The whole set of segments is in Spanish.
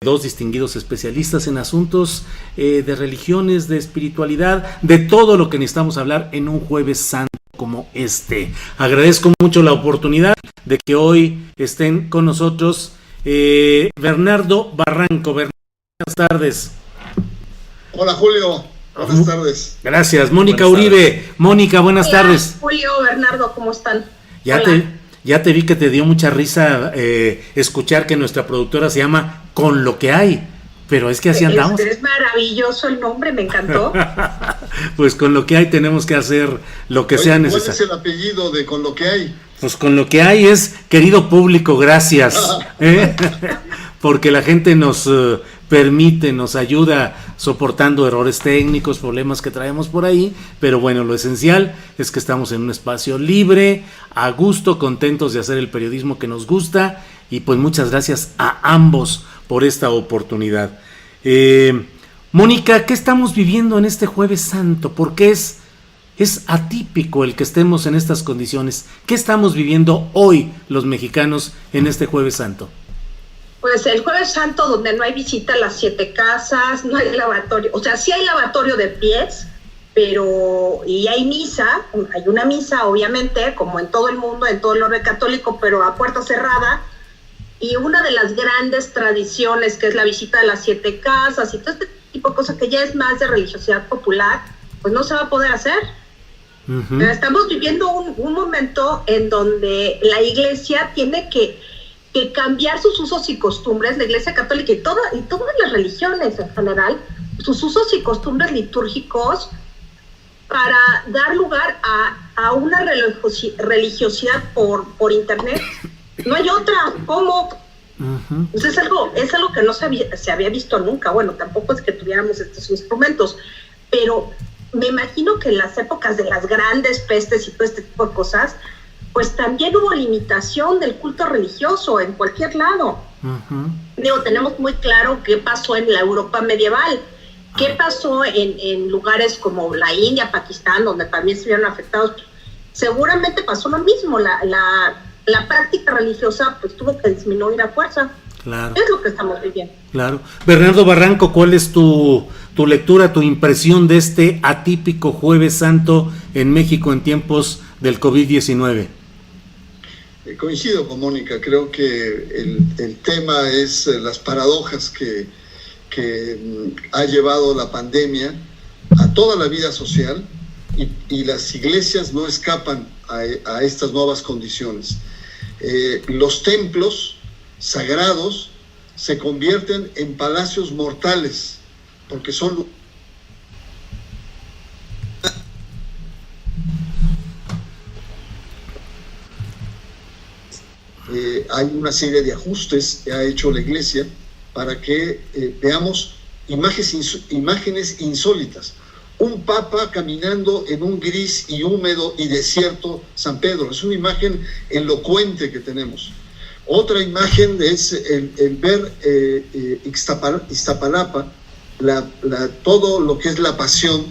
dos distinguidos especialistas en asuntos de religiones, de espiritualidad, de todo lo que necesitamos hablar en un Jueves Santo como este. Agradezco mucho la oportunidad de que hoy estén con nosotros Bernardo Barranco. Buenas tardes. Hola Julio, buenas tardes. Gracias. Mónica Buenas Uribe. tardes. Mónica, buenas Hola, tardes. Julio, Bernardo, ¿cómo están? Ya te vi que te dio mucha risa escuchar que nuestra productora se llama Con lo que hay, pero es que así andamos. Es maravilloso el nombre, me encantó. Pues con lo que hay tenemos que hacer lo que sea necesario. ¿Cuál es el apellido de Con lo que hay? Pues con lo que hay es, querido público, gracias, porque la gente nos permite, nos ayuda soportando errores técnicos, problemas que traemos por ahí, pero bueno, lo esencial es que estamos en un espacio libre, a gusto, contentos de hacer el periodismo que nos gusta, y pues muchas gracias a ambos por esta oportunidad. Mónica, ¿qué estamos viviendo en este Jueves Santo? ¿Por qué es atípico el que estemos en estas condiciones? ¿Qué estamos viviendo hoy los mexicanos en este Jueves Santo? Pues el Jueves Santo, donde no hay visita a las 7 casas, no hay lavatorio, o sea, sí hay lavatorio de pies, pero y hay misa, hay una misa obviamente, como en todo el mundo, en todo el orden católico, pero a puerta cerrada, y una de las grandes tradiciones que es la visita a las 7 casas y todo este tipo de cosas que ya es más de religiosidad popular, pues no se va a poder hacer. Uh-huh. Estamos viviendo un momento en donde la iglesia tiene que cambiar sus usos y costumbres, la iglesia católica y todas las religiones en general, sus usos y costumbres litúrgicos para dar lugar a una religiosidad por internet. No hay otra. ¿Cómo? Uh-huh. Pues es algo que no se había visto nunca. Bueno, tampoco es que tuviéramos estos instrumentos, pero me imagino que en las épocas de las grandes pestes y todo este tipo de cosas, pues también hubo limitación del culto religioso en cualquier lado. Uh-huh. Digo, tenemos muy claro qué pasó en la Europa medieval, qué pasó en lugares como la India, Pakistán, donde también se vieron afectados. Seguramente pasó lo mismo, la práctica religiosa pues tuvo que disminuir a fuerza. Claro. Es lo que estamos viviendo. Claro. Bernardo Barranco, ¿cuál es tu lectura, tu impresión de este atípico Jueves Santo en México en tiempos del COVID-19? Coincido con Mónica, creo que el tema es las paradojas que ha llevado la pandemia a toda la vida social y las iglesias no escapan a estas nuevas condiciones. Los templos sagrados se convierten en palacios mortales porque son hay una serie de ajustes que ha hecho la iglesia para que veamos imágenes insólitas. Un papa caminando en un gris y húmedo y desierto San Pedro, es una imagen elocuente que tenemos. Otra imagen es el ver Iztapalapa, todo lo que es la pasión,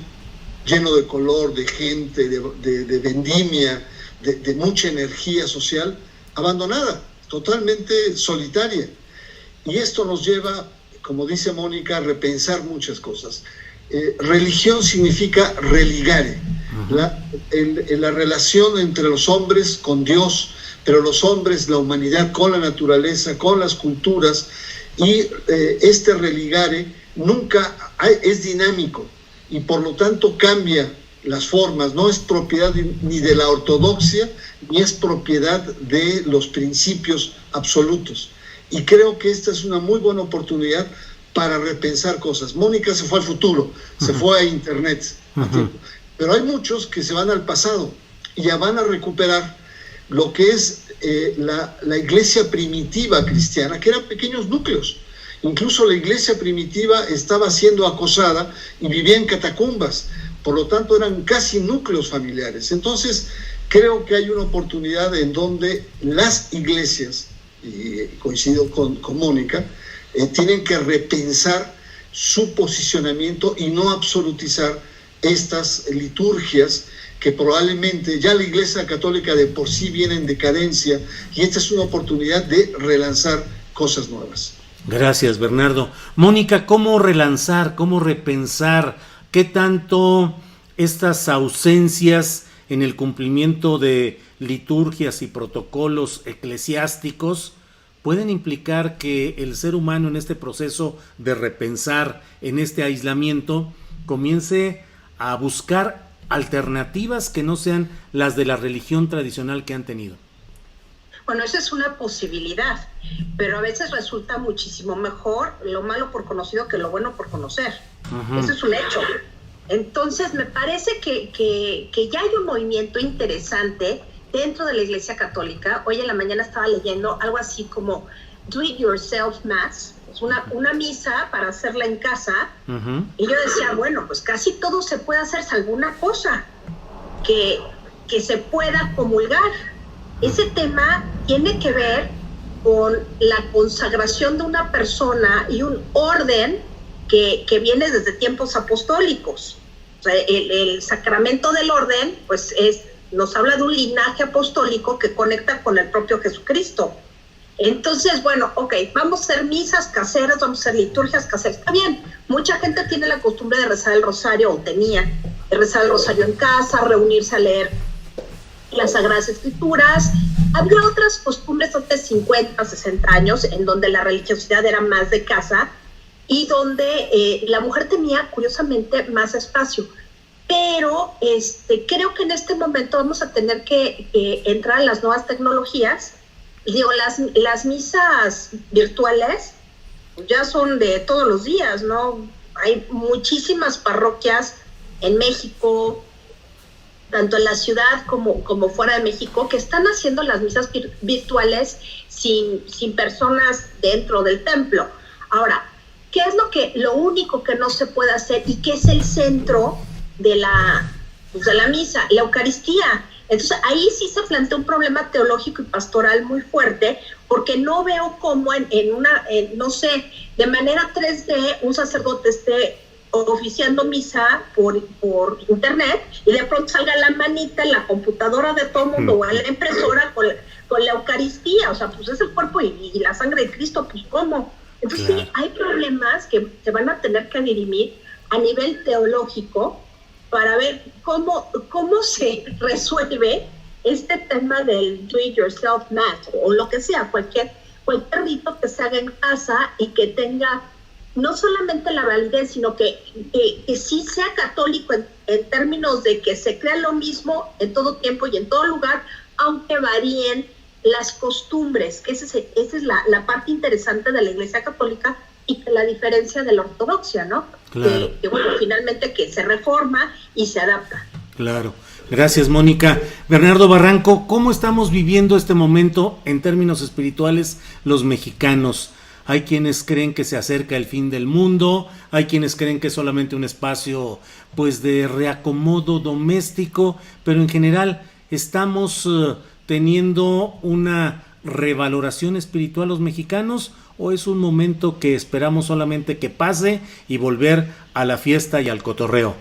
lleno de color, de gente, de vendimia, de mucha energía social, abandonada, totalmente solitaria. Y esto nos lleva, como dice Mónica, a repensar muchas cosas. Religión significa religare, la relación entre los hombres con Dios, pero los hombres, la humanidad con la naturaleza, con las culturas, y este religare nunca es dinámico y por lo tanto cambia las formas, no es propiedad ni de la ortodoxia, ni es propiedad de los principios absolutos. Y creo que esta es una muy buena oportunidad para repensar cosas. Mónica se fue al futuro, se fue a internet, pero hay muchos que se van al pasado y ya van a recuperar lo que es la iglesia primitiva cristiana, que eran pequeños núcleos. Incluso la iglesia primitiva estaba siendo acosada y vivía en catacumbas, por lo tanto eran casi núcleos familiares. Entonces creo que hay una oportunidad en donde las iglesias, y coincido con Mónica, tienen que repensar su posicionamiento y no absolutizar estas liturgias que probablemente ya la Iglesia Católica de por sí viene en decadencia, y esta es una oportunidad de relanzar cosas nuevas. Gracias, Bernardo. Mónica, ¿cómo relanzar, cómo repensar, qué tanto estas ausencias en el cumplimiento de liturgias y protocolos eclesiásticos pueden implicar que el ser humano en este proceso de repensar, en este aislamiento, comience a buscar alternativas que no sean las de la religión tradicional que han tenido? Bueno, esa es una posibilidad, pero a veces resulta muchísimo mejor lo malo por conocido que lo bueno por conocer. Uh-huh. Ese es un hecho. Entonces, me parece que ya hay un movimiento interesante dentro de la Iglesia Católica. Hoy en la mañana estaba leyendo algo así como Do It Yourself Mass, es una misa para hacerla en casa. Uh-huh. Y yo decía, bueno, pues casi todo se puede hacer salvo una cosa, que se pueda comulgar. Ese tema tiene que ver con la consagración de una persona y un orden que viene desde tiempos apostólicos. O sea, el sacramento del orden, pues nos habla de un linaje apostólico que conecta con el propio Jesucristo. Entonces, bueno, vamos a hacer misas caseras, vamos a hacer liturgias caseras. Está bien, mucha gente tiene la costumbre de rezar el rosario, o tenía de rezar el rosario en casa, reunirse a leer las Sagradas Escrituras. Había otras costumbres hace 50, 60 años en donde la religiosidad era más de casa y donde la mujer tenía, curiosamente, más espacio. Pero creo que en este momento vamos a tener que entrar en las nuevas tecnologías. Digo, las misas virtuales ya son de todos los días, ¿no? Hay muchísimas parroquias en México, tanto en la ciudad como fuera de México, que están haciendo las misas virtuales sin personas dentro del templo. Ahora, ¿qué es lo único que no se puede hacer y qué es el centro de la misa? La Eucaristía. Entonces, ahí sí se plantea un problema teológico y pastoral muy fuerte, porque no veo cómo no sé, de manera 3D un sacerdote esté oficiando misa por internet y de pronto salga la manita en la computadora de todo el mundo o en la impresora con la Eucaristía. O sea, pues es el cuerpo y la sangre de Cristo, pues ¿cómo? Entonces claro, sí, hay problemas que se van a tener que dirimir a nivel teológico para ver cómo se resuelve este tema del do it yourself mass o lo que sea, cualquier rito que se haga en casa y que tenga no solamente la validez, sino que sí sea católico en términos de que se crea lo mismo en todo tiempo y en todo lugar, aunque varíen las costumbres, que esa es la parte interesante de la Iglesia Católica y que la diferencia de la ortodoxia, ¿no? Claro. Que bueno, finalmente que se reforma y se adapta. Claro. Gracias, Mónica. Bernardo Barranco, ¿cómo estamos viviendo este momento en términos espirituales los mexicanos? Hay quienes creen que se acerca el fin del mundo, hay quienes creen que es solamente un espacio pues de reacomodo doméstico, pero en general estamos teniendo una revaloración espiritual los mexicanos, o es un momento que esperamos solamente que pase y volver a la fiesta y al cotorreo.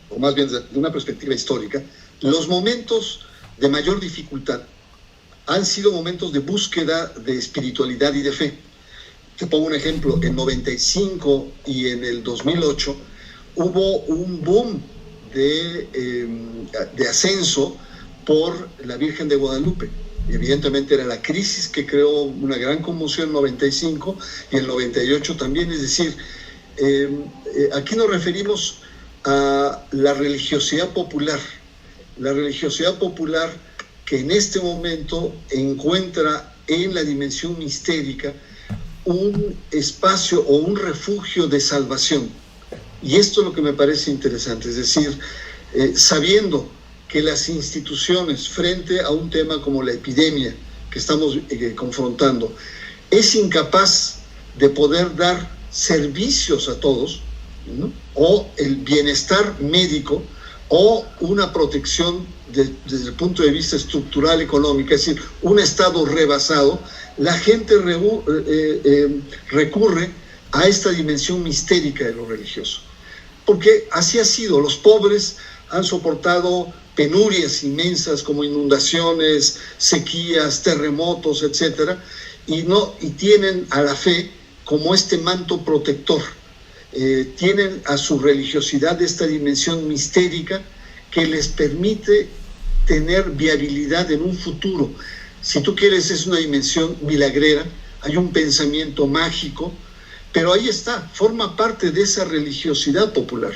O más bien de una perspectiva histórica, los momentos de mayor dificultad han sido momentos de búsqueda de espiritualidad y de fe. Te pongo un ejemplo, en 95 y en el 2008 hubo un boom de ascenso por la Virgen de Guadalupe. Y evidentemente era la crisis que creó una gran conmoción en 95 y en 98 también. Es decir, aquí nos referimos a la religiosidad popular que en este momento encuentra en la dimensión mistérica un espacio o un refugio de salvación. Y esto es lo que me parece interesante, es decir, sabiendo que las instituciones frente a un tema como la epidemia que estamos confrontando es incapaz de poder dar servicios a todos, ¿no? O el bienestar médico o una protección desde el punto de vista estructural económico, es decir, un Estado rebasado, la gente recurre a esta dimensión mistérica de lo religioso. Porque así ha sido, los pobres han soportado penurias inmensas como inundaciones, sequías, terremotos, etcétera, y tienen a la fe como este manto protector. Tienen a su religiosidad esta dimensión mistérica que les permite tener viabilidad en un futuro. Si tú quieres, es una dimensión milagrera, hay un pensamiento mágico, pero ahí está, forma parte de esa religiosidad popular.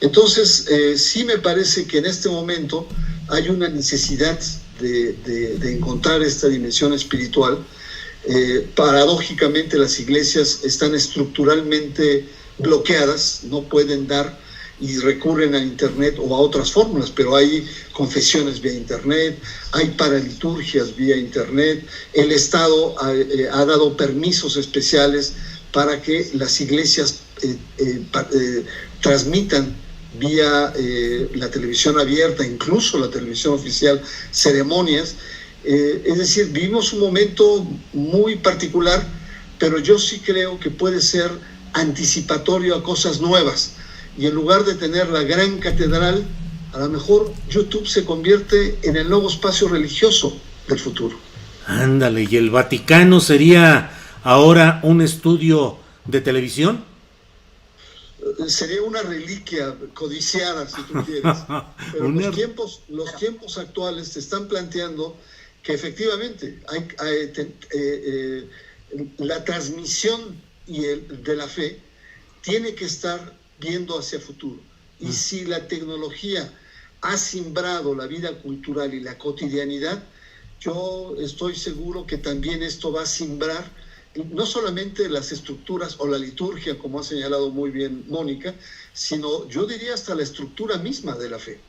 Entonces, sí me parece que en este momento hay una necesidad de encontrar esta dimensión espiritual. Paradójicamente, las iglesias están estructuralmente bloqueadas, no pueden dar y recurren a internet o a otras fórmulas, pero hay confesiones vía internet, hay paraliturgias vía internet, el Estado ha dado permisos especiales para que las iglesias transmitan vía la televisión abierta, incluso la televisión oficial, ceremonias. Es decir, vivimos un momento muy particular, pero yo sí creo que puede ser anticipatorio a cosas nuevas. Y en lugar de tener la gran catedral, a lo mejor YouTube se convierte en el nuevo espacio religioso del futuro. Ándale, ¿y el Vaticano sería ahora un estudio de televisión? Sería una reliquia codiciada, si tú quieres. Pero los tiempos actuales te están planteando que efectivamente la transmisión de la fe tiene que estar viendo hacia futuro. Y si la tecnología ha simbrado la vida cultural y la cotidianidad, yo estoy seguro que también esto va a simbrar no solamente las estructuras o la liturgia, como ha señalado muy bien Mónica, sino yo diría hasta la estructura misma de la fe.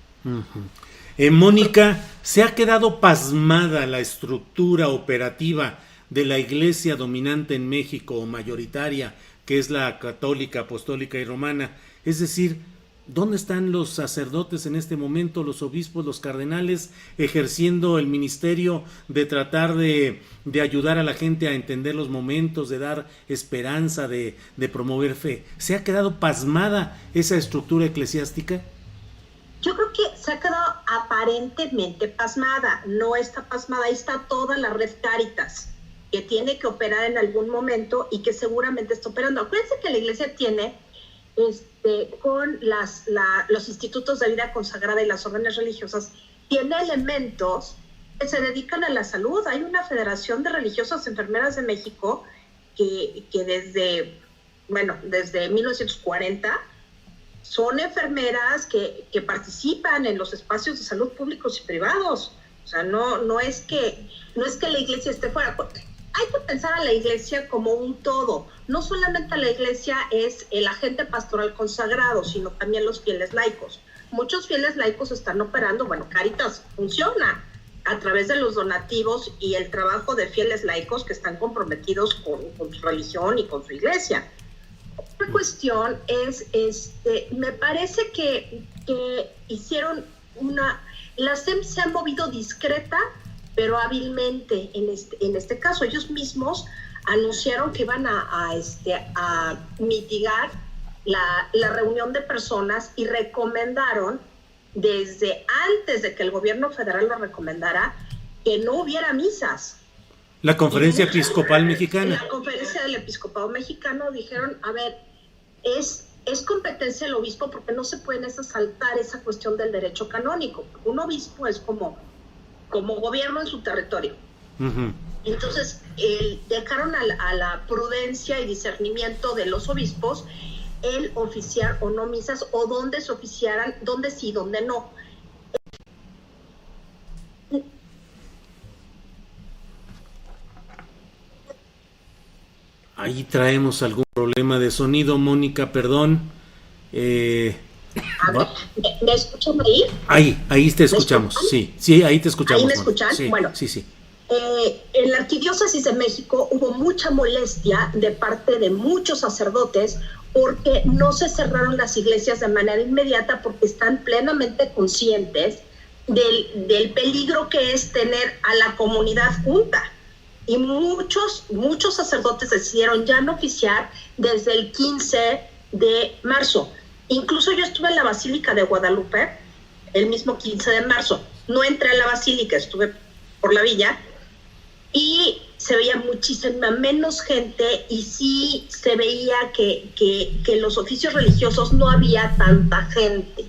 Mónica, ¿se ha quedado pasmada la estructura operativa de la iglesia dominante en México o mayoritaria, que es la católica, apostólica y romana? Es decir, ¿dónde están los sacerdotes en este momento, los obispos, los cardenales, ejerciendo el ministerio de tratar de ayudar a la gente a entender los momentos, de dar esperanza, de promover fe? ¿Se ha quedado pasmada esa estructura eclesiástica? Yo creo que se ha quedado aparentemente pasmada. No está pasmada, ahí está toda la red Cáritas, que tiene que operar en algún momento y que seguramente está operando. Acuérdense que la iglesia tiene con los institutos de vida consagrada y las órdenes religiosas, tiene elementos que se dedican a la salud. Hay una Federación de Religiosas Enfermeras de México que desde 1940 son enfermeras que participan en los espacios de salud públicos y privados. O sea, no es que la iglesia esté fuera. Hay que pensar a la iglesia como un todo. No solamente la iglesia es el agente pastoral consagrado, sino también los fieles laicos. Muchos fieles laicos están operando, Cáritas funciona a través de los donativos y el trabajo de fieles laicos que están comprometidos con su religión y con su iglesia. Otra cuestión es, me parece que hicieron la SEM se ha movido discreta, pero hábilmente en este caso. Ellos mismos anunciaron que iban a mitigar la reunión de personas y recomendaron, desde antes de que el gobierno federal lo recomendara, que no hubiera misas. La Conferencia Episcopal Mexicana. La Conferencia del Episcopado Mexicano dijeron, a ver, es competencia del obispo porque no se pueden saltar esa cuestión del derecho canónico. Un obispo es como gobierno en su territorio. Uh-huh. Entonces, dejaron a la prudencia y discernimiento de los obispos el oficiar o no misas, o dónde se oficiaran, dónde sí, dónde no. Ahí traemos algún problema de sonido, Mónica, perdón. A ver, ¿me escuchan ahí? Ahí te escuchamos, sí, ahí te escuchamos. ¿Ahí me escuchan? Sí, bueno, sí. En la Arquidiócesis de México hubo mucha molestia de parte de muchos sacerdotes porque no se cerraron las iglesias de manera inmediata, porque están plenamente conscientes del peligro que es tener a la comunidad junta. Y muchos sacerdotes decidieron ya no oficiar desde el 15 de marzo. Incluso yo estuve en la Basílica de Guadalupe el mismo 15 de marzo. No entré a la basílica, estuve por la villa y se veía muchísima menos gente y sí se veía que los oficios religiosos no había tanta gente.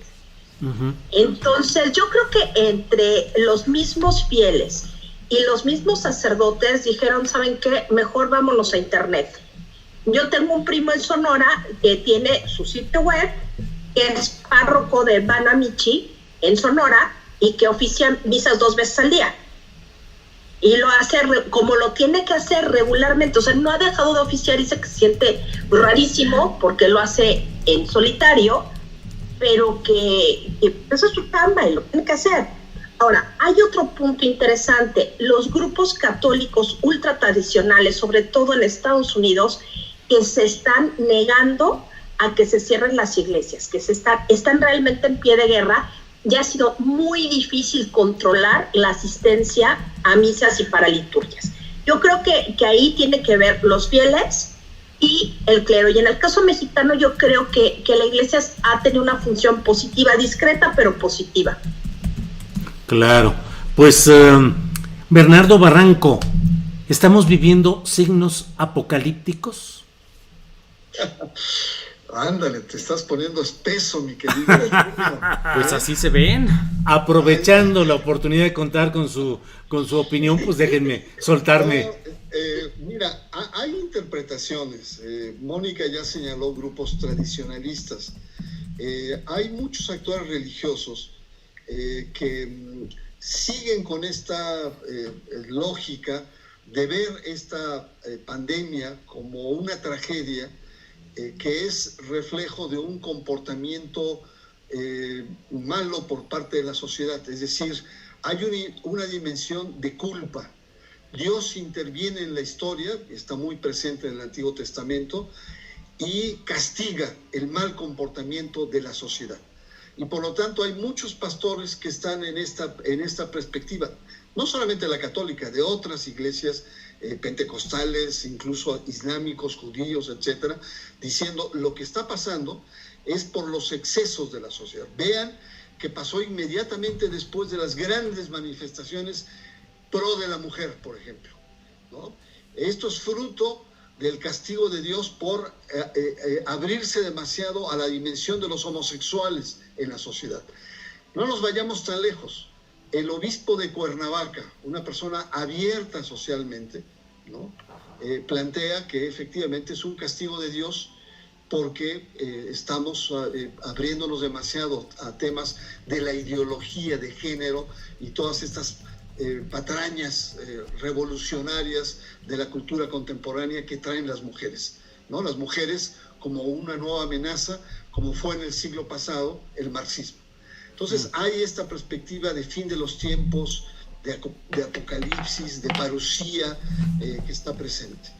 Uh-huh. Entonces yo creo que entre los mismos fieles y los mismos sacerdotes dijeron, ¿saben qué? Mejor vámonos a internet. Yo tengo un primo en Sonora que tiene su sitio web, que es párroco de Banamichi en Sonora y que oficia misas 2 veces al día. Y lo hace como lo tiene que hacer regularmente. O sea, no ha dejado de oficiar, dice que se siente rarísimo porque lo hace en solitario, pero que eso es su chamba y lo tiene que hacer. Ahora, hay otro punto interesante. Los grupos católicos ultratradicionales, sobre todo en Estados Unidos, que se están negando a que se cierren las iglesias, que están realmente en pie de guerra. Ya ha sido muy difícil controlar la asistencia a misas y para liturgias. Yo creo que ahí tiene que ver los fieles y el clero. Y en el caso mexicano yo creo que la iglesia ha tenido una función positiva, discreta, pero positiva. Claro. Pues, Bernardo Barranco, ¿estamos viviendo signos apocalípticos? Ándale, te estás poniendo espeso, mi querido. Pues así se ven. Aprovechando la oportunidad de contar con su opinión, pues déjenme soltarme. Mira, hay interpretaciones. Mónica ya señaló grupos tradicionalistas. Hay muchos actores religiosos que siguen con esta lógica de ver esta pandemia como una tragedia que es reflejo de un comportamiento malo por parte de la sociedad. Es decir, hay una dimensión de culpa. Dios interviene en la historia, está muy presente en el Antiguo Testamento, y castiga el mal comportamiento de la sociedad. Y por lo tanto hay muchos pastores que están en esta perspectiva, no solamente la católica, de otras iglesias pentecostales, incluso islámicos, judíos, etcétera, diciendo lo que está pasando es por los excesos de la sociedad. Vean que pasó inmediatamente después de las grandes manifestaciones pro de la mujer, por ejemplo, ¿no? Esto es fruto del castigo de Dios por abrirse demasiado a la dimensión de los homosexuales en la sociedad. No nos vayamos tan lejos. El obispo de Cuernavaca, una persona abierta socialmente, ¿no? Plantea que efectivamente es un castigo de Dios porque estamos abriéndonos demasiado a temas de la ideología de género y todas estas patrañas revolucionarias de la cultura contemporánea que traen las mujeres, ¿no? Las mujeres como una nueva amenaza, como fue en el siglo pasado el marxismo. Entonces hay esta perspectiva de fin de los tiempos, de apocalipsis, de parusía que está presente.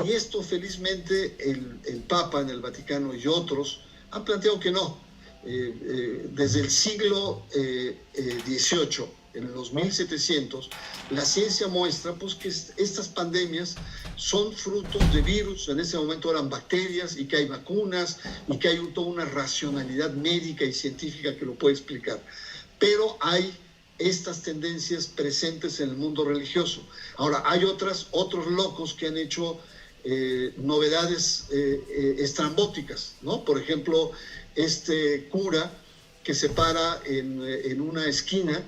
Y esto felizmente el Papa en el Vaticano y otros han planteado que no. Desde el siglo XVIII, en los 1700, la ciencia muestra pues, que estas pandemias son frutos de virus, en ese momento eran bacterias, y que hay vacunas, y que hay toda una racionalidad médica y científica que lo puede explicar. Pero hay estas tendencias presentes en el mundo religioso. Ahora, hay otros locos que han hecho novedades estrambóticas, ¿no? Por ejemplo, este cura que se para en una esquina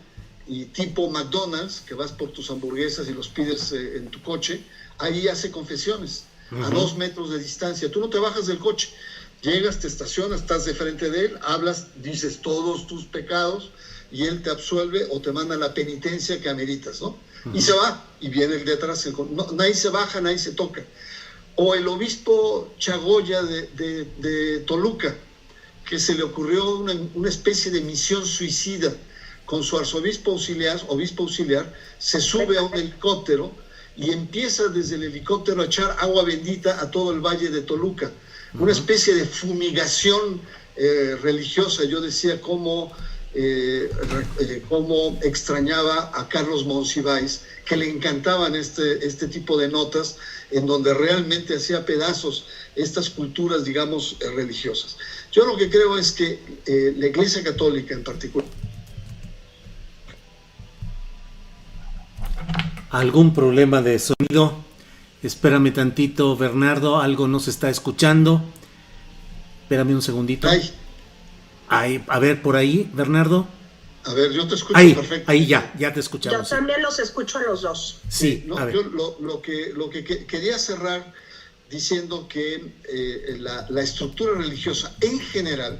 y tipo McDonald's, que vas por tus hamburguesas y los pides en tu coche, ahí hace confesiones a 2 metros de distancia. Tú no te bajas del coche, llegas, te estacionas, estás de frente de él, hablas, dices todos tus pecados y él te absuelve o te manda la penitencia que ameritas, ¿no? Y se va, y viene el de atrás, nadie se baja, nadie se toca. O el obispo Chagoya de Toluca, que se le ocurrió una especie de misión suicida con su arzobispo auxiliar, se sube a un helicóptero y empieza desde el helicóptero a echar agua bendita a todo el valle de Toluca. Una especie de fumigación religiosa. Yo decía cómo extrañaba a Carlos Monsiváis, que le encantaban este tipo de notas, en donde realmente hacía pedazos estas culturas, digamos, religiosas. Yo lo que creo es que la Iglesia Católica en particular algún problema de sonido. Espérame tantito, Bernardo, algo no se está escuchando. Espérame un segundito. Ahí, a ver, por ahí, Bernardo. A ver, yo te escucho ahí, perfecto. Ahí ya te escuchamos. Yo también los escucho a los dos. Sí, no, a ver. yo lo que quería cerrar diciendo que la estructura religiosa en general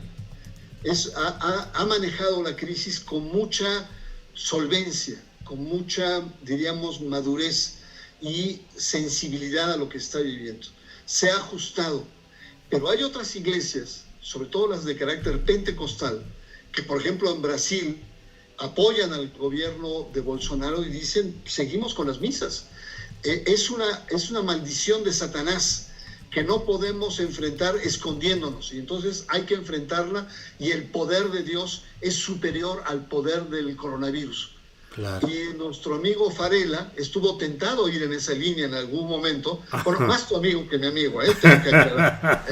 ha manejado la crisis con mucha solvencia, con mucha, diríamos, madurez y sensibilidad a lo que está viviendo. Se ha ajustado, pero hay otras iglesias, sobre todo las de carácter pentecostal, que por ejemplo en Brasil apoyan al gobierno de Bolsonaro y dicen, seguimos con las misas. Es una maldición de Satanás que no podemos enfrentar escondiéndonos, y entonces hay que enfrentarla, y el poder de Dios es superior al poder del coronavirus. Claro. Y nuestro amigo Farela estuvo tentado a ir en esa línea en algún momento. Bueno, más tu amigo que mi amigo, tengo que aclarar,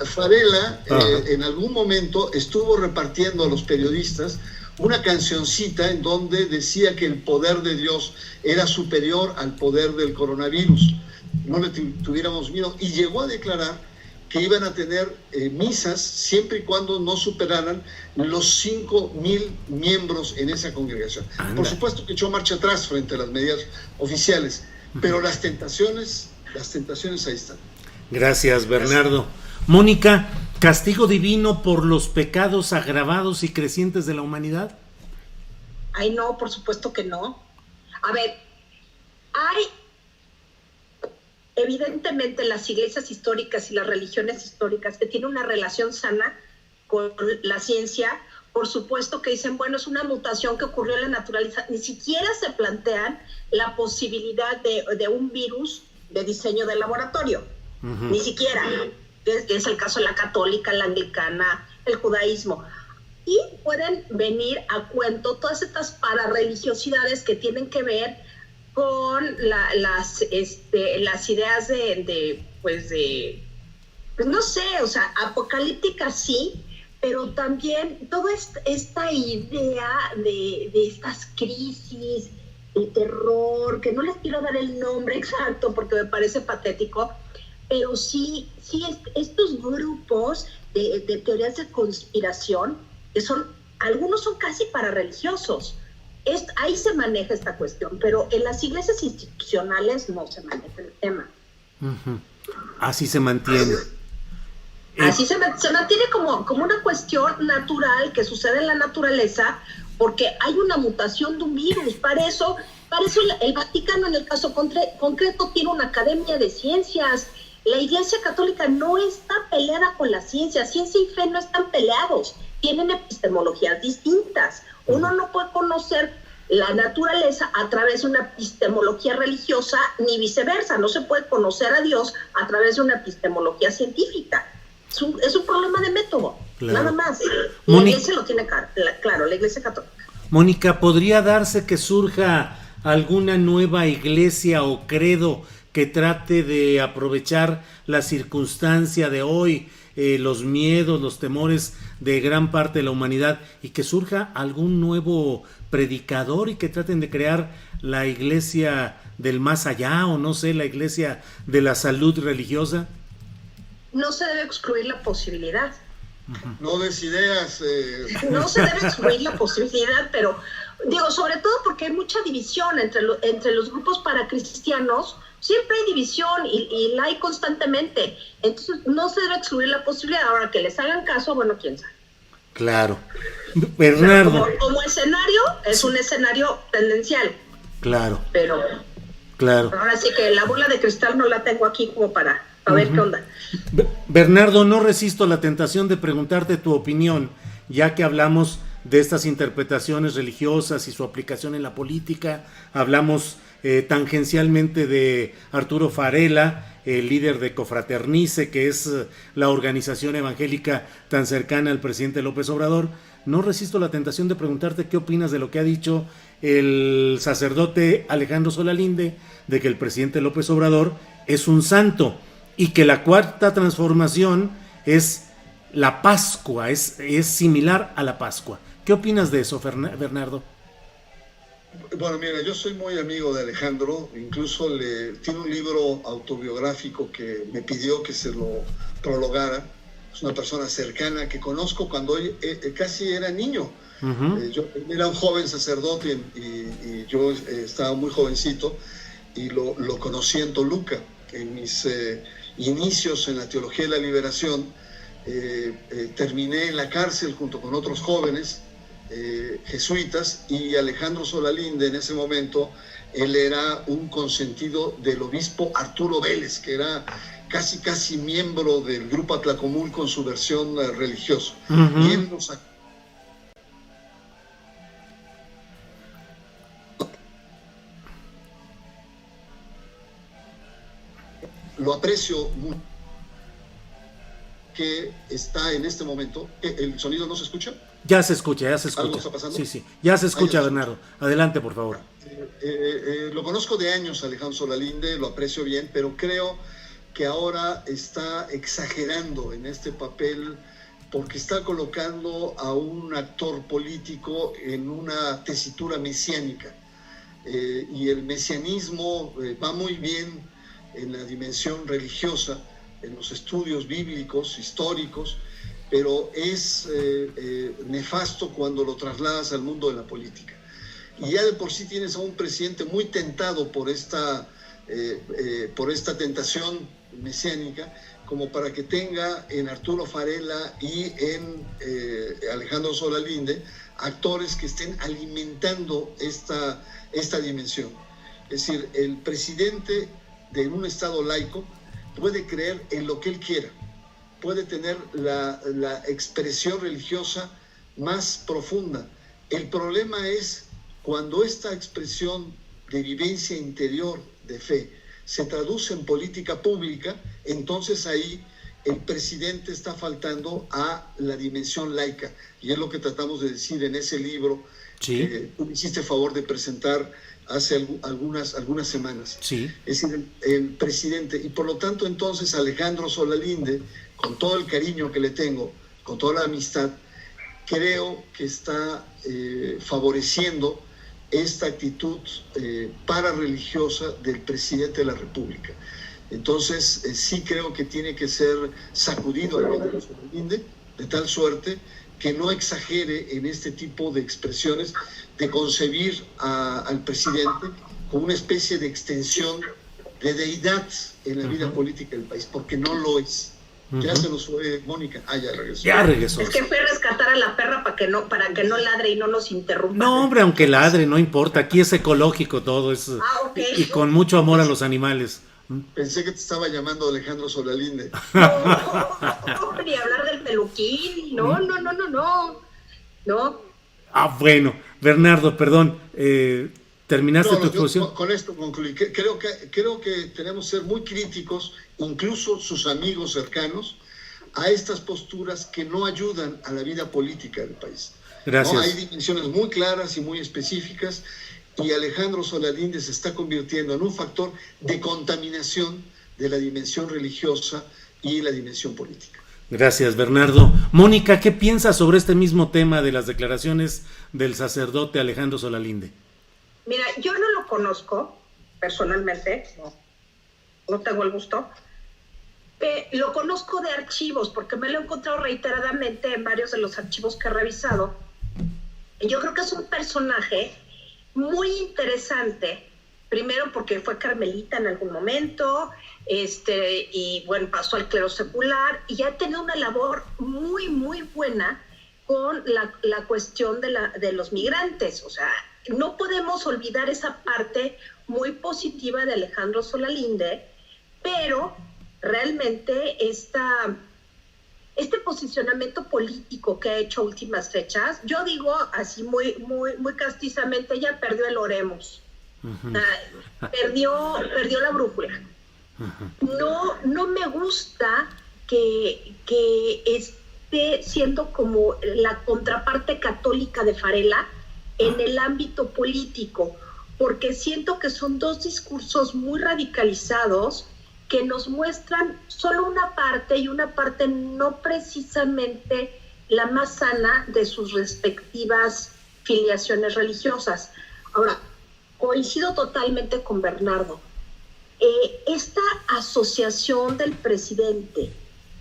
Farela en algún momento estuvo repartiendo a los periodistas una cancioncita en donde decía que el poder de Dios era superior al poder del coronavirus. No le tuviéramos miedo, y llegó a declarar que iban a tener misas siempre y cuando no superaran los 5,000 miembros en esa congregación. Anda. Por supuesto que echó marcha atrás frente a las medidas oficiales, pero las tentaciones ahí están. Gracias, Bernardo. Mónica, ¿castigo divino por los pecados agravados y crecientes de la humanidad? Ay, no, por supuesto que no. A ver, evidentemente las iglesias históricas y las religiones históricas que tienen una relación sana con la ciencia, por supuesto que dicen, bueno, es una mutación que ocurrió en la naturaleza. Ni siquiera se plantean la posibilidad de un virus de diseño de laboratorio. Uh-huh. Ni siquiera, que es el caso de la católica, la anglicana, el judaísmo. Y pueden venir a cuento todas estas pararreligiosidades que tienen que ver con las ideas pues no sé, o sea, apocalípticas sí, pero también toda esta idea de estas crisis, el terror, que no les quiero dar el nombre exacto porque me parece patético, pero sí estos grupos de teorías de conspiración, que algunos son casi pararreligiosos. Ahí se maneja esta cuestión, pero en las iglesias institucionales no se maneja el tema. Uh-huh. Así se mantiene. Así se mantiene como una cuestión natural que sucede en la naturaleza, porque hay una mutación de un virus. Para eso el Vaticano, en el caso concreto, tiene una academia de ciencias. La Iglesia Católica no está peleada con la ciencia. Ciencia y fe no están peleados. Tienen epistemologías distintas. Uno no puede conocer la naturaleza a través de una epistemología religiosa, ni viceversa. No se puede conocer a Dios a través de una epistemología científica. Es un problema de método, claro. Nada más. Y la Iglesia lo tiene claro, la Iglesia Católica. Mónica, ¿podría darse que surja alguna nueva iglesia o credo que trate de aprovechar la circunstancia de hoy, los miedos, los temores de gran parte de la humanidad, y que surja algún nuevo predicador y que traten de crear la iglesia del más allá, o no sé, la iglesia de la salud religiosa? No se debe excluir la posibilidad. No des ideas. No se debe excluir la posibilidad, pero digo, sobre todo porque hay mucha división entre los grupos paracristianos. Siempre hay división y la hay constantemente. Entonces no se debe excluir la posibilidad. Ahora que les hagan caso, bueno, quién sabe. Claro. Bernardo. Como escenario, es un escenario tendencial. Claro. Pero claro. Ahora sí que la bola de cristal no la tengo aquí como para ver qué onda. Bernardo, no resisto la tentación de preguntarte tu opinión, ya que hablamos de estas interpretaciones religiosas y su aplicación en la política. Hablamos tangencialmente de Arturo Farela, el líder de Confraternice, que es la organización evangélica tan cercana al presidente López Obrador. No resisto la tentación de preguntarte qué opinas de lo que ha dicho el sacerdote Alejandro Solalinde, de que el presidente López Obrador es un santo y que la cuarta transformación es la Pascua, es similar a la Pascua. ¿Qué opinas de eso, Bernardo? Bueno, mira, yo soy muy amigo de Alejandro, incluso tiene un libro autobiográfico que me pidió que se lo prologara. Es una persona cercana que conozco cuando él casi era niño. Yo era un joven sacerdote y yo estaba muy jovencito y lo conocí en Toluca. En mis inicios en la teología de la liberación, terminé en la cárcel junto con otros jóvenes jesuitas, y Alejandro Solalinde en ese momento, él era un consentido del obispo Arturo Vélez, que era casi miembro del grupo Atlacomulco en su versión religiosa. Y él nos lo aprecio mucho, que está en este momento. ¿El sonido no se escucha? Ya se escucha. ¿Algo está pasando? Sí, ya se escucha, Bernardo. Adelante, por favor. Lo conozco de años, Alejandro Solalinde, lo aprecio bien, pero creo que ahora está exagerando en este papel porque está colocando a un actor político en una tesitura mesiánica. Y el mesianismo va muy bien en la dimensión religiosa, en los estudios bíblicos, históricos, pero es nefasto cuando lo trasladas al mundo de la política. Y ya de por sí tienes a un presidente muy tentado por esta tentación mesiánica, como para que tenga en Arturo Farela y en Alejandro Solalinde actores que estén alimentando esta dimensión. Es decir, el presidente de un Estado laico puede creer en lo que él quiera, puede tener la expresión religiosa más profunda. El problema es cuando esta expresión de vivencia interior de fe se traduce en política pública, entonces ahí el presidente está faltando a la dimensión laica. Y es lo que tratamos de decir en ese libro que tú me hiciste favor de presentar hace algunas semanas. Sí. Es decir, el presidente, y por lo tanto entonces Alejandro Solalinde, con todo el cariño que le tengo, con toda la amistad, creo que está favoreciendo esta actitud pararreligiosa del presidente de la República. Entonces sí creo que tiene que ser sacudido Alejandro Solalinde, de tal suerte que no exagere en este tipo de expresiones de concebir al presidente como una especie de extensión de deidad en la vida política del país, porque no lo es. Ya se nos fue Mónica. Ya regresó. Es que fue rescatar a la perra para que no ladre y no nos interrumpa. No, hombre, aunque ladre, no importa. Aquí es ecológico todo. Okay. Y con mucho amor a los animales. Pensé que te estaba llamando Alejandro Solalinde. No, ni hablar del peluquín. No. Bueno, Bernardo, perdón. ¿Terminaste tu exposición? Con esto concluí. Creo que tenemos que ser muy críticos, incluso sus amigos cercanos, a estas posturas que no ayudan a la vida política del país. Gracias. ¿No? Hay dimensiones muy claras y muy específicas, y Alejandro Solalinde se está convirtiendo en un factor de contaminación de la dimensión religiosa y la dimensión política. Gracias, Bernardo. Mónica, ¿qué piensas sobre este mismo tema de las declaraciones del sacerdote Alejandro Solalinde? Mira, yo no lo conozco personalmente, no tengo el gusto. Lo conozco de archivos, porque me lo he encontrado reiteradamente en varios de los archivos que he revisado. Yo creo que es un personaje muy interesante, primero porque fue carmelita en algún momento, y bueno, pasó al clero secular, y ha tenido una labor muy, muy buena con la cuestión de los migrantes. O sea, no podemos olvidar esa parte muy positiva de Alejandro Solalinde, pero realmente este posicionamiento político que ha hecho últimas fechas, yo digo así muy, muy, muy castizamente, ya perdió el oremos. Perdió la brújula. No me gusta que esté siendo como la contraparte católica de Farela en el ámbito político, porque siento que son dos discursos muy radicalizados que nos muestran solo una parte, y una parte no precisamente la más sana de sus respectivas filiaciones religiosas. Ahora, coincido totalmente con Bernardo. Esta asociación del presidente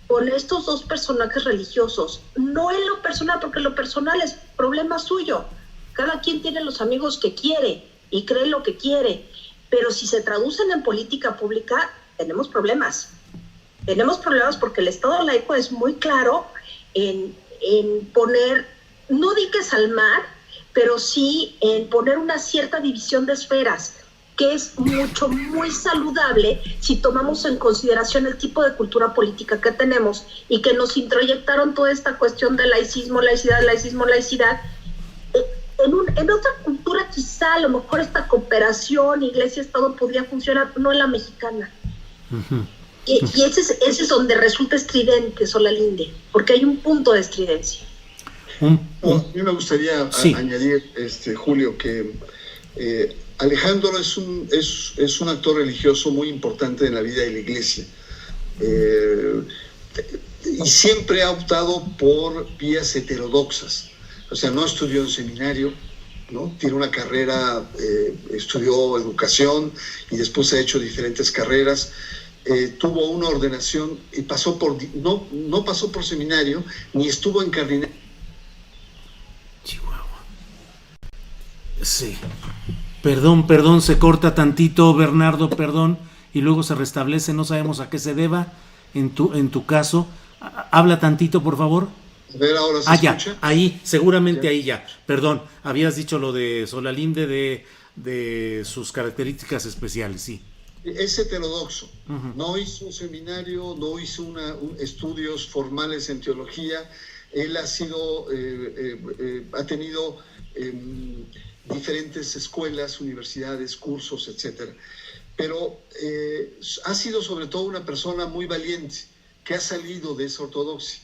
con estos dos personajes religiosos, no en lo personal, porque lo personal es problema suyo. Cada quien tiene los amigos que quiere y cree lo que quiere, pero si se traducen en política pública, tenemos problemas. Tenemos problemas porque el Estado laico es muy claro en poner, no diques al mar, pero sí en poner una cierta división de esferas, que es muy saludable si tomamos en consideración el tipo de cultura política que tenemos y que nos introyectaron toda esta cuestión de laicismo, laicidad. En otra cultura quizá a lo mejor esta cooperación iglesia-estado podría funcionar, no en la mexicana. Uh-huh. Y ese es donde resulta estridente Solalinde, porque hay un punto de estridencia. A mí me gustaría añadir, Julio, que Alejandro es un actor religioso muy importante en la vida de la iglesia, y siempre ha optado por vías heterodoxas. O sea, no estudió en seminario, ¿no? Tiene una carrera, estudió educación y después ha hecho diferentes carreras. Tuvo una ordenación y no pasó por seminario ni estuvo en cardinal. Chihuahua. Sí. Perdón, se corta tantito, Bernardo, perdón, y luego se restablece, no sabemos a qué se deba en tu caso. Habla tantito, por favor. A ver, ahora se escucha. Ya, ahí, seguramente ya. Ahí ya. Perdón, habías dicho lo de Solalinde de sus características especiales, sí. Es heterodoxo, uh-huh. No hizo un seminario, no hizo estudios formales en teología. Él ha tenido diferentes escuelas, universidades, cursos, etcétera. Pero ha sido sobre todo una persona muy valiente que ha salido de esa ortodoxia,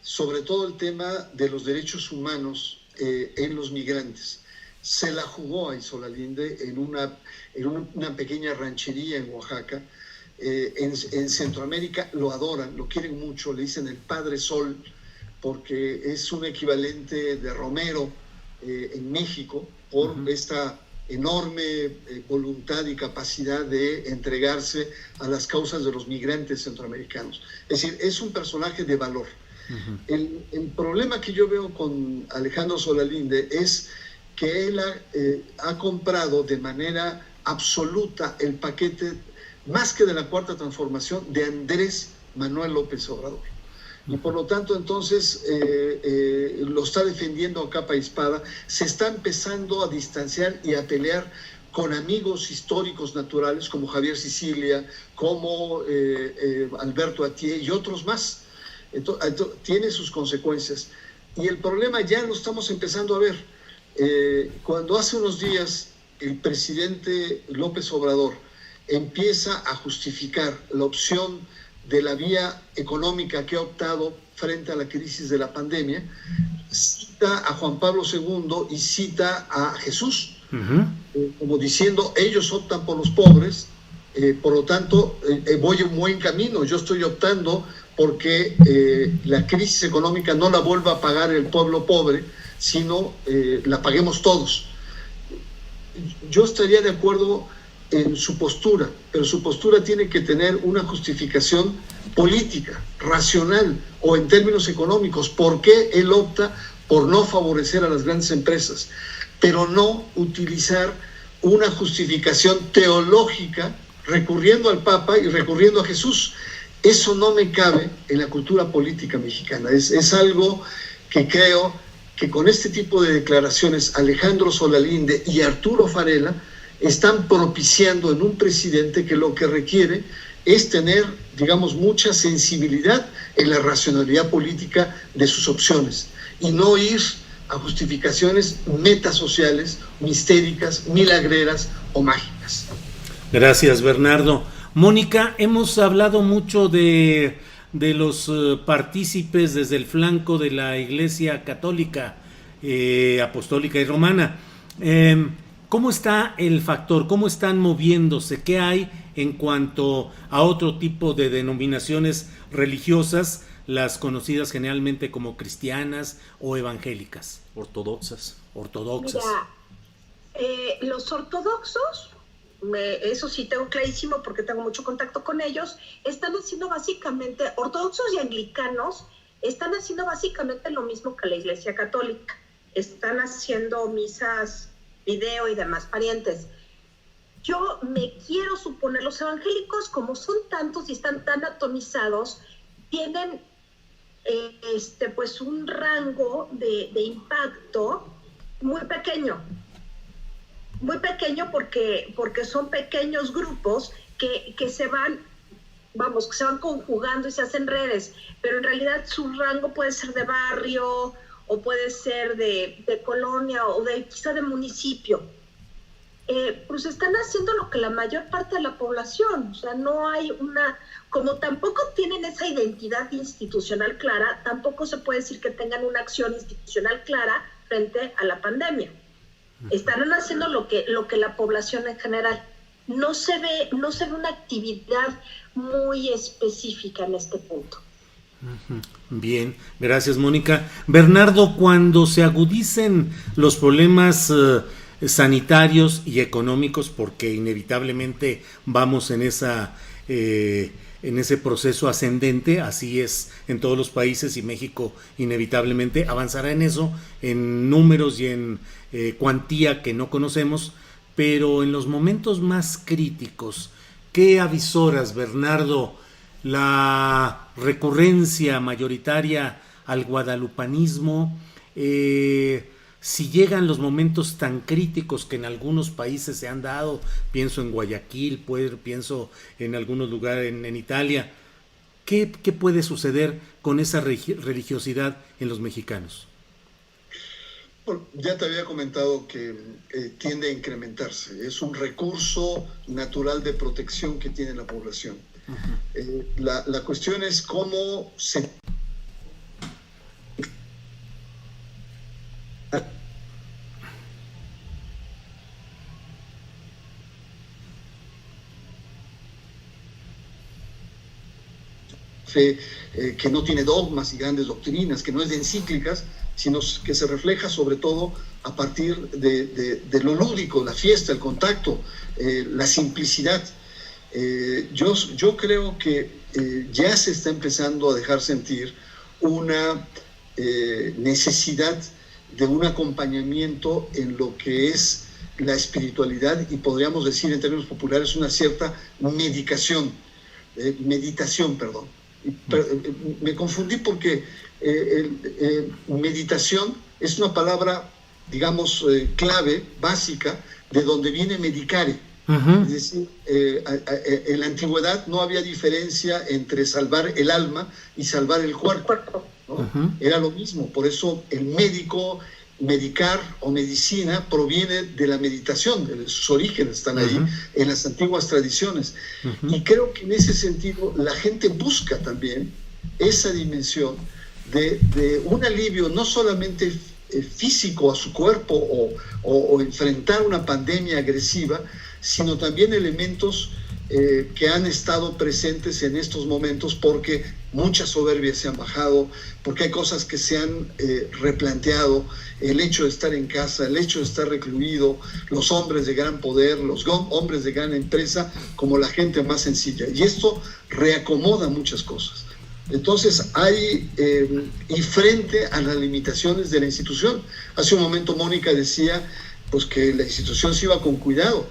sobre todo el tema de los derechos humanos en los migrantes. Se la jugó a Solalinde en una pequeña ranchería en Oaxaca. En Centroamérica lo adoran, lo quieren mucho, le dicen el Padre Sol, porque es un equivalente de Romero en México, por uh-huh. esta enorme voluntad y capacidad de entregarse a las causas de los migrantes centroamericanos. Es decir, es un personaje de valor. Uh-huh. El problema que yo veo con Alejandro Solalinde es que él ha comprado de manera absoluta el paquete, más que de la Cuarta Transformación, de Andrés Manuel López Obrador. Y por lo tanto, entonces, lo está defendiendo a capa y espada. Se está empezando a distanciar y a pelear con amigos históricos naturales como Javier Sicilia, como Alberto Atié y otros más. Entonces, tiene sus consecuencias. Y el problema ya lo estamos empezando a ver. Cuando hace unos días el presidente López Obrador empieza a justificar la opción de la vía económica que ha optado frente a la crisis de la pandemia, cita a Juan Pablo II y cita a Jesús, uh-huh. Como diciendo, ellos optan por los pobres, por lo tanto voy en buen camino, yo estoy optando porque la crisis económica no la vuelva a pagar el pueblo pobre, sino la paguemos todos. Yo estaría de acuerdo en su postura, pero su postura tiene que tener una justificación política, racional o en términos económicos. ¿Por qué él opta por no favorecer a las grandes empresas? Pero no utilizar una justificación teológica recurriendo al Papa y recurriendo a Jesús. Eso no me cabe en la cultura política mexicana. Es algo que creo que con este tipo de declaraciones Alejandro Solalinde y Arturo Farela están propiciando en un presidente que lo que requiere es tener, digamos, mucha sensibilidad en la racionalidad política de sus opciones y no ir a justificaciones metasociales, mistéricas, milagreras o mágicas. Gracias, Bernardo. Mónica, hemos hablado mucho de los partícipes desde el flanco de la Iglesia Católica, Apostólica y Romana. ¿Cómo está el factor? ¿Cómo están moviéndose? ¿Qué hay en cuanto a otro tipo de denominaciones religiosas, las conocidas generalmente como cristianas o evangélicas? Ortodoxas. Ortodoxas. Mira, Los ortodoxos, eso sí tengo clarísimo porque tengo mucho contacto con ellos, están haciendo básicamente, ortodoxos y anglicanos, están haciendo básicamente lo mismo que la Iglesia Católica. Están haciendo misas, video y demás parientes. Yo me quiero suponer, los evangélicos, como son tantos y están tan atomizados, tienen pues un rango de impacto muy pequeño porque son pequeños grupos que se van, que se van conjugando y se hacen redes, pero en realidad su rango puede ser de barrio o puede ser de colonia o quizá de municipio. Pues están haciendo lo que la mayor parte de la población, o sea, no hay como tampoco tienen esa identidad institucional clara, tampoco se puede decir que tengan una acción institucional clara frente a la pandemia. Están haciendo lo que la población en general. No se ve una actividad muy específica en este punto. Bien, gracias, Mónica. Bernardo, cuando se agudicen los problemas sanitarios y económicos, porque inevitablemente vamos en ese proceso ascendente, así es en todos los países y México inevitablemente avanzará en eso, en números y en cuantía que no conocemos, pero en los momentos más críticos, ¿qué avisoras, Bernardo? La recurrencia mayoritaria al guadalupanismo, si llegan los momentos tan críticos que en algunos países se han dado, pienso en Guayaquil, pienso en algunos lugares en Italia, ¿qué puede suceder con esa religiosidad en los mexicanos? Bueno, ya te había comentado que tiende a incrementarse, es un recurso natural de protección que tiene la población. La cuestión es cómo se fe que no tiene dogmas y grandes doctrinas, que no es de encíclicas, sino que se refleja sobre todo a partir de lo lúdico, la fiesta, el contacto, la simplicidad. Yo creo que ya se está empezando a dejar sentir una necesidad de un acompañamiento en lo que es la espiritualidad y podríamos decir en términos populares una cierta meditación. Me confundí porque meditación es una palabra, digamos, clave, básica, de donde viene medicare. Uh-huh. Es decir, en la antigüedad no había diferencia entre salvar el alma y salvar el cuerpo, ¿no? Uh-huh. Era lo mismo, por eso el medicar o medicina proviene de la meditación, sus orígenes están ahí, uh-huh, en las antiguas tradiciones. Uh-huh. Y creo que en ese sentido la gente busca también esa dimensión de un alivio no solamente físico a su cuerpo o enfrentar una pandemia agresiva, sino también elementos que han estado presentes en estos momentos porque muchas soberbias se han bajado, porque hay cosas que se han replanteado, el hecho de estar en casa, el hecho de estar recluido, los hombres de gran poder, los hombres de gran empresa, como la gente más sencilla. Y esto reacomoda muchas cosas. Entonces y frente a las limitaciones de la institución, hace un momento Mónica decía pues que la institución se iba con cuidado.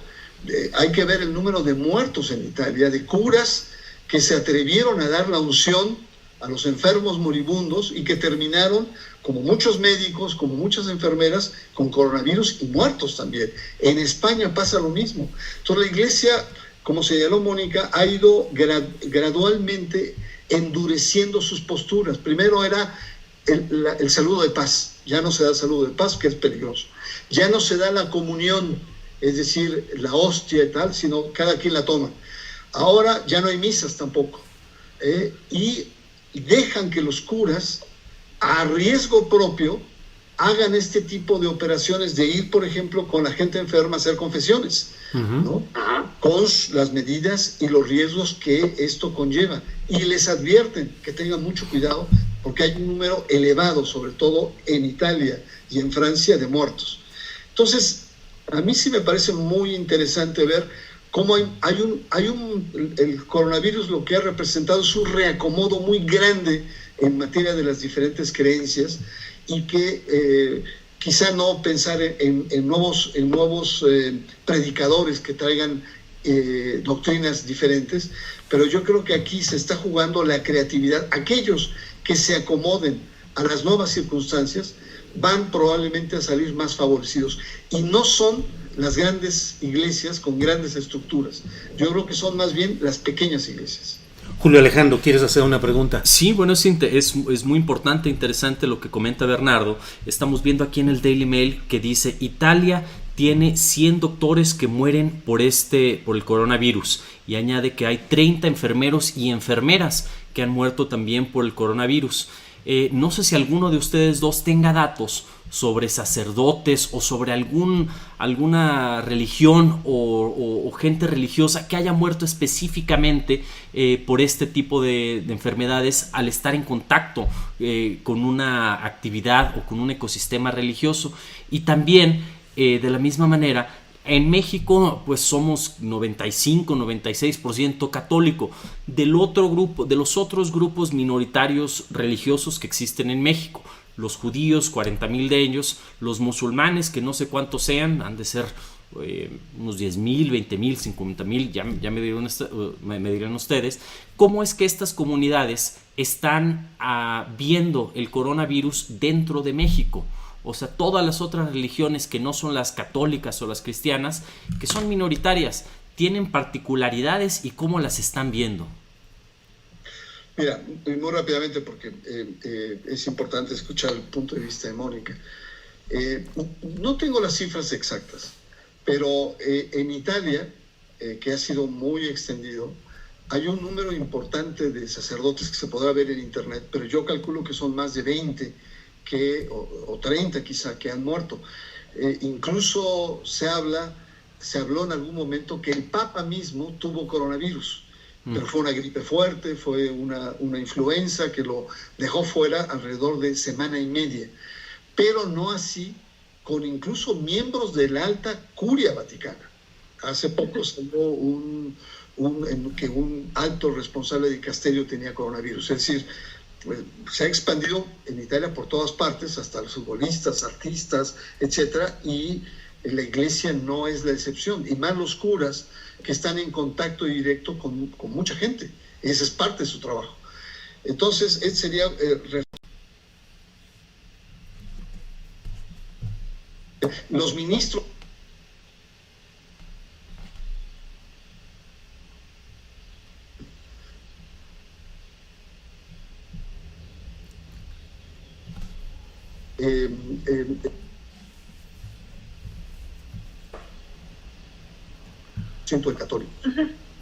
Hay que ver el número de muertos en Italia, de curas que se atrevieron a dar la unción a los enfermos moribundos y que terminaron, como muchos médicos, como muchas enfermeras, con coronavirus y muertos también. En España pasa lo mismo. Entonces la Iglesia, como señaló Mónica, ha ido gradualmente endureciendo sus posturas. Primero era el saludo de paz, ya no se da el saludo de paz, que es peligroso. Ya no se da la comunión, es decir, la hostia y tal, sino cada quien la toma. Ahora ya no hay misas tampoco. Y dejan que los curas, a riesgo propio, hagan este tipo de operaciones de ir, por ejemplo, con la gente enferma a hacer confesiones, uh-huh, ¿no? Con las medidas y los riesgos que esto conlleva. Y les advierten que tengan mucho cuidado porque hay un número elevado, sobre todo en Italia y en Francia, de muertos. Entonces, A mí sí me parece muy interesante ver cómo el coronavirus lo que ha representado es un reacomodo muy grande en materia de las diferentes creencias y que quizá no pensar en nuevos predicadores que traigan doctrinas diferentes, pero yo creo que aquí se está jugando la creatividad. Aquellos que se acomoden a las nuevas circunstancias van probablemente a salir más favorecidos, y no son las grandes iglesias con grandes estructuras. Yo creo que son más bien las pequeñas iglesias. Julio Alejandro, ¿quieres hacer una pregunta? Sí, bueno, es muy importante, interesante lo que comenta Bernardo. Estamos viendo aquí en el Daily Mail que dice: Italia tiene 100 doctores que mueren por el coronavirus, y añade que hay 30 enfermeros y enfermeras que han muerto también por el coronavirus. No sé si alguno de ustedes dos tenga datos sobre sacerdotes o sobre alguna religión o gente religiosa que haya muerto específicamente por este tipo de enfermedades al estar en contacto con una actividad o con un ecosistema religioso. Y también, de la misma manera, en México pues somos 95-96% católico. De los otros grupos minoritarios religiosos que existen en México, los judíos, 40,000 de ellos, los musulmanes, que no sé cuántos sean, han de ser unos 10,000, 20,000, 50,000, ya me dirán ustedes. ¿Cómo es que estas comunidades están viendo el coronavirus dentro de México? O sea, todas las otras religiones que no son las católicas o las cristianas, que son minoritarias, ¿tienen particularidades y cómo las están viendo? Mira, muy rápidamente, porque es importante escuchar el punto de vista de Mónica. No tengo las cifras exactas, pero en Italia, que ha sido muy extendido, hay un número importante de sacerdotes que se podrá ver en internet, pero yo calculo que son más de 20 o 30 quizá, que han muerto. Incluso se habló en algún momento que el Papa mismo tuvo coronavirus, pero fue una gripe fuerte, fue una influenza que lo dejó fuera alrededor de semana y media, pero no así con incluso miembros de la alta curia vaticana. Hace poco salió que un alto responsable de dicasterio tenía coronavirus. Es decir, pues, se ha expandido en Italia por todas partes, hasta los futbolistas, artistas, etcétera, y la iglesia no es la excepción, y más los curas que están en contacto directo con mucha gente. Esa es parte de su trabajo. Entonces, este sería los ministros. De católicos,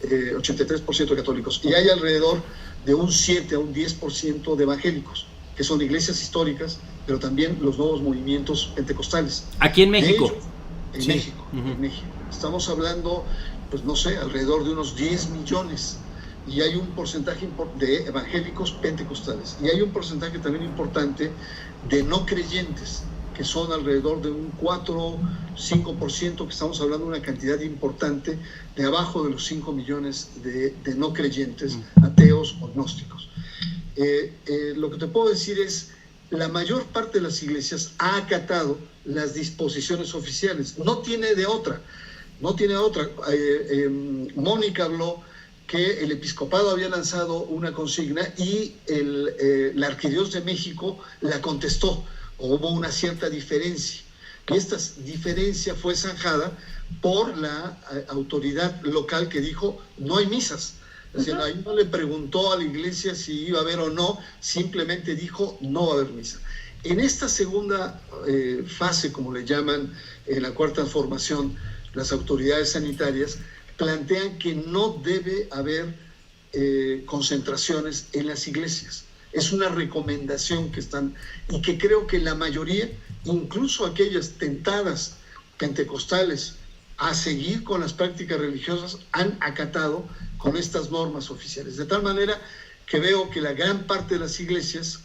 83% de católicos, y hay alrededor de un 7 a un 10% de evangélicos, que son iglesias históricas, pero también los nuevos movimientos pentecostales. Aquí en México. Ellos, en México, en México. Estamos hablando, pues no sé, alrededor de unos 10 millones, y hay un porcentaje de evangélicos pentecostales, y hay un porcentaje también importante de no creyentes, que son alrededor de un 4-5%, que estamos hablando de una cantidad importante, de abajo de los 5 millones de no creyentes, ateos o gnósticos. Lo que te puedo decir es, la mayor parte de las iglesias ha acatado las disposiciones oficiales, no tiene de otra. Mónica habló que el episcopado había lanzado una consigna y la Arquidiócesis de México la contestó. Hubo una cierta diferencia, y esta diferencia fue zanjada por la autoridad local, que dijo no hay misas. Es decir, ahí no le preguntó a la iglesia si iba a haber o no, simplemente dijo no va a haber misa. En esta segunda fase, como le llaman en la Cuarta Transformación, las autoridades sanitarias plantean que no debe haber concentraciones en las iglesias. Es una recomendación que están, y que creo que la mayoría, incluso aquellas tentadas pentecostales a seguir con las prácticas religiosas, han acatado con estas normas oficiales. De tal manera que veo que la gran parte de las iglesias,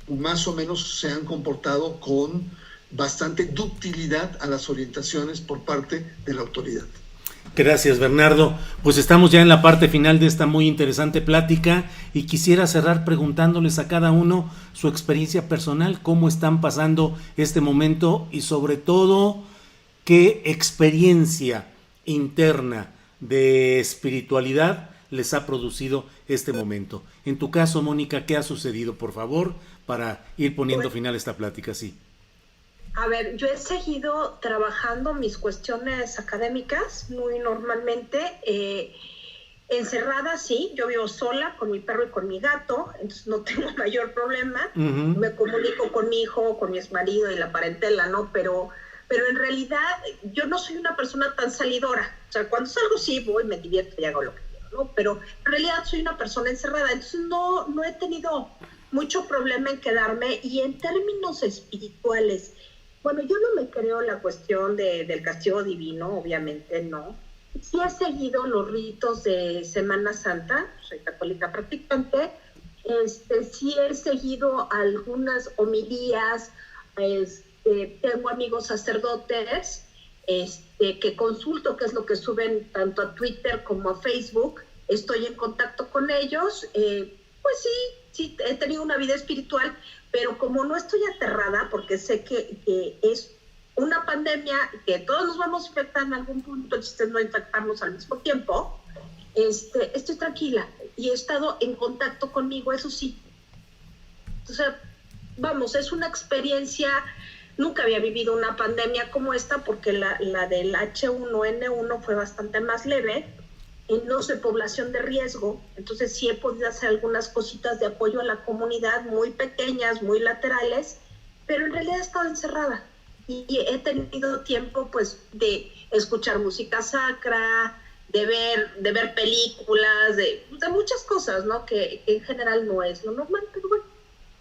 más o menos se han comportado con bastante ductilidad a las orientaciones por parte de la autoridad. Gracias, Bernardo. Pues estamos ya en la parte final de esta muy interesante plática y quisiera cerrar preguntándoles a cada uno su experiencia personal, cómo están pasando este momento y sobre todo qué experiencia interna de espiritualidad les ha producido este momento. En tu caso, Mónica, ¿qué ha sucedido, por favor, para ir poniendo final a esta plática? Sí. A ver, yo he seguido trabajando mis cuestiones académicas muy normalmente, encerrada, sí, yo vivo sola con mi perro y con mi gato, entonces no tengo mayor problema, me comunico con mi hijo, con mi exmarido y la parentela, ¿no? Pero en realidad yo no soy una persona tan salidora, o sea, cuando salgo sí voy, me divierto y hago lo que quiero, ¿no? Pero en realidad soy una persona encerrada, entonces no he tenido mucho problema en quedarme. Y en términos espirituales, bueno, yo no me creo la cuestión del castigo divino, obviamente no. Sí he seguido los ritos de Semana Santa, soy católica practicante, sí he seguido algunas homilías, tengo amigos sacerdotes que consulto qué es lo que suben tanto a Twitter como a Facebook, estoy en contacto con ellos, pues sí, he tenido una vida espiritual, pero como no estoy aterrada, porque sé que es una pandemia, que todos nos vamos a infectar en algún punto, el chiste es no infectarnos al mismo tiempo, estoy tranquila y he estado en contacto conmigo, eso sí. O sea, vamos, es una experiencia, nunca había vivido una pandemia como esta, porque la del H1N1 fue bastante más leve, no soy población de riesgo, entonces sí he podido hacer algunas cositas de apoyo a la comunidad, muy pequeñas, muy laterales, pero en realidad he estado encerrada y he tenido tiempo pues de escuchar música sacra, de ver películas, de muchas cosas, ¿no? Que en general no es lo normal, pero bueno,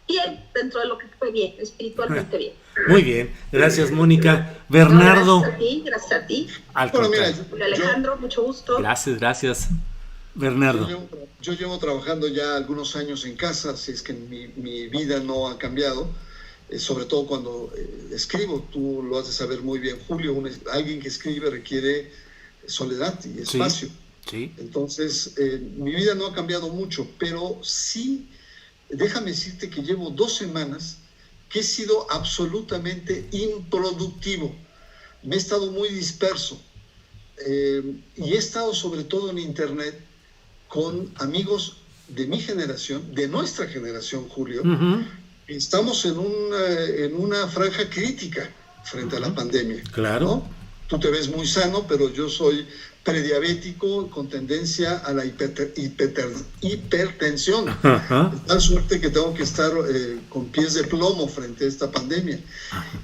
bien, dentro de lo que fue bien, espiritualmente bien. Muy bien, gracias, Mónica. Bernardo. No, gracias a ti. Bueno, mira, Alejandro, mucho gusto. Gracias. Bernardo. Yo llevo trabajando ya algunos años en casa, así es que mi vida no ha cambiado, sobre todo cuando escribo. Tú lo has de saber muy bien, Julio, alguien que escribe requiere soledad y espacio. Sí. Entonces, mi vida no ha cambiado mucho, pero sí, déjame decirte que llevo 2 semanas que he sido absolutamente improductivo. Me he estado muy disperso y he estado sobre todo en internet con amigos de mi generación, de nuestra generación, Julio. Estamos en una franja crítica frente a la pandemia. Claro. ¿No? Tú te ves muy sano, pero yo soy prediabético con tendencia a la hipertensión. De tal suerte que tengo que estar con pies de plomo frente a esta pandemia.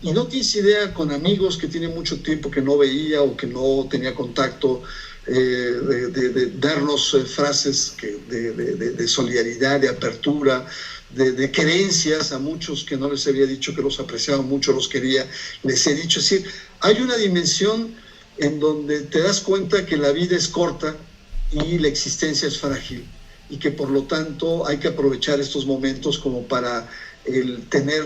Y no tienes idea, con amigos que tienen mucho tiempo que no veía o que no tenía contacto, de darnos frases de solidaridad, de apertura, de creencias a muchos que no les había dicho que los apreciaba mucho, los quería, les he dicho. Es decir, hay una dimensión en donde te das cuenta que la vida es corta y la existencia es frágil, y que por lo tanto hay que aprovechar estos momentos como para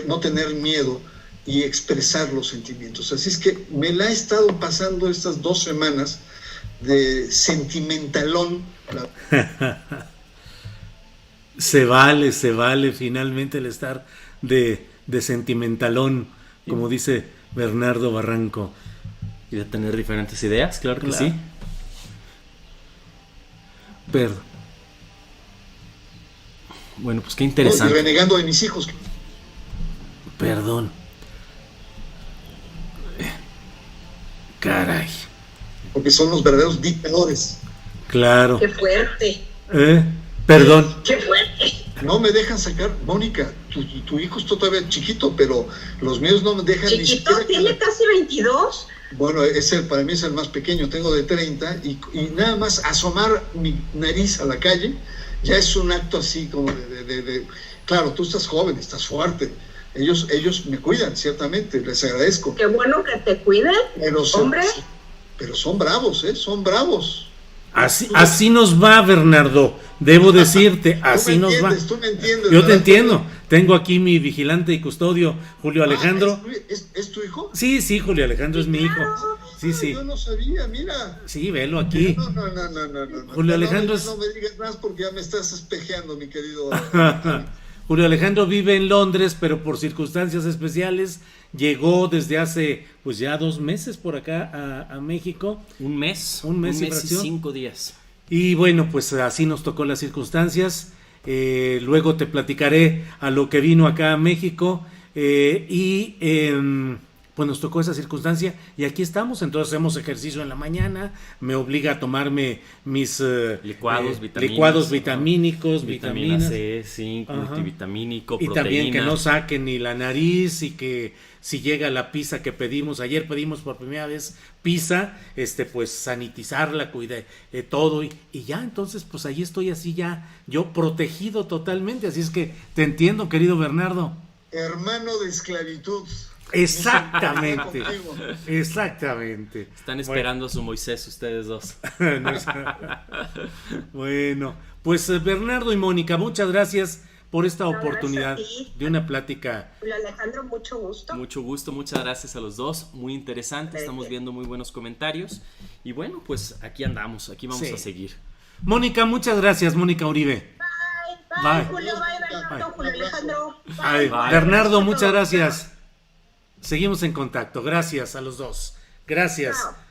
no tener miedo y expresar los sentimientos. Así es que me la he estado pasando estas 2 semanas de sentimentalón. Se vale finalmente el estar de sentimentalón, como dice Bernardo Barranco. Y de tener diferentes ideas, claro que sí. Bueno, pues qué interesante. Y renegando de mis hijos. Perdón. Caray. Porque son los verdaderos dictadores. Claro. Qué fuerte. Perdón. Qué fuerte. No me dejan sacar, Mónica, tu hijo está todavía chiquito, pero los míos no me dejan ni siquiera. ¿Chiquito? ¿Tiene casi 22? Bueno, para mí es el más pequeño, tengo de 30, y nada más asomar mi nariz a la calle ya es un acto así como claro, tú estás joven, estás fuerte, ellos me cuidan, ciertamente, les agradezco. Qué bueno que te cuiden, pero hombre. Pero son bravos, son bravos. Así nos va, Bernardo. Debo decirte, así nos va. Tú me entiendes. Yo te entiendo. Tengo aquí mi vigilante y custodio, Julio Alejandro. ¿Es tu hijo? Sí, Julio Alejandro es mi hijo. Sí. Yo no sabía, mira. Sí, velo aquí. No. Julio Alejandro no me digas más porque ya me estás espejeando, mi querido. Julio Alejandro vive en Londres, pero por circunstancias especiales llegó desde hace pues ya 2 meses por acá a México. Un mes y fracción. 5 días. Y bueno, pues así nos tocó las circunstancias. Luego te platicaré a lo que vino acá a México. Pues nos tocó esa circunstancia y aquí estamos. Entonces hacemos ejercicio en la mañana, me obliga a tomarme mis licuados vitamínicos, vitamina vitaminas C, zinc, multivitamínico, y proteína. también que no saquen ni la nariz, y que si llega la pizza que pedimos, ayer pedimos por primera vez pizza, pues sanitizarla, cuide todo y ya. Entonces pues ahí estoy así ya, yo protegido totalmente. Así es que te entiendo, querido Bernardo. Hermano de esclavitud. Exactamente. Están esperando a su Moisés ustedes dos. Bueno, pues Bernardo y Mónica, muchas gracias por esta oportunidad de una plática. Julio Alejandro, mucho gusto. Mucho gusto, muchas gracias a los dos, muy interesante, estamos viendo muy buenos comentarios y bueno, pues aquí andamos, aquí vamos a seguir. Mónica, muchas gracias, Mónica Uribe. Bye, Julio, bye, Bernardo, Julio Alejandro. Bye. Bernardo, muchas gracias. Seguimos en contacto. Gracias a los dos. Gracias. Chao.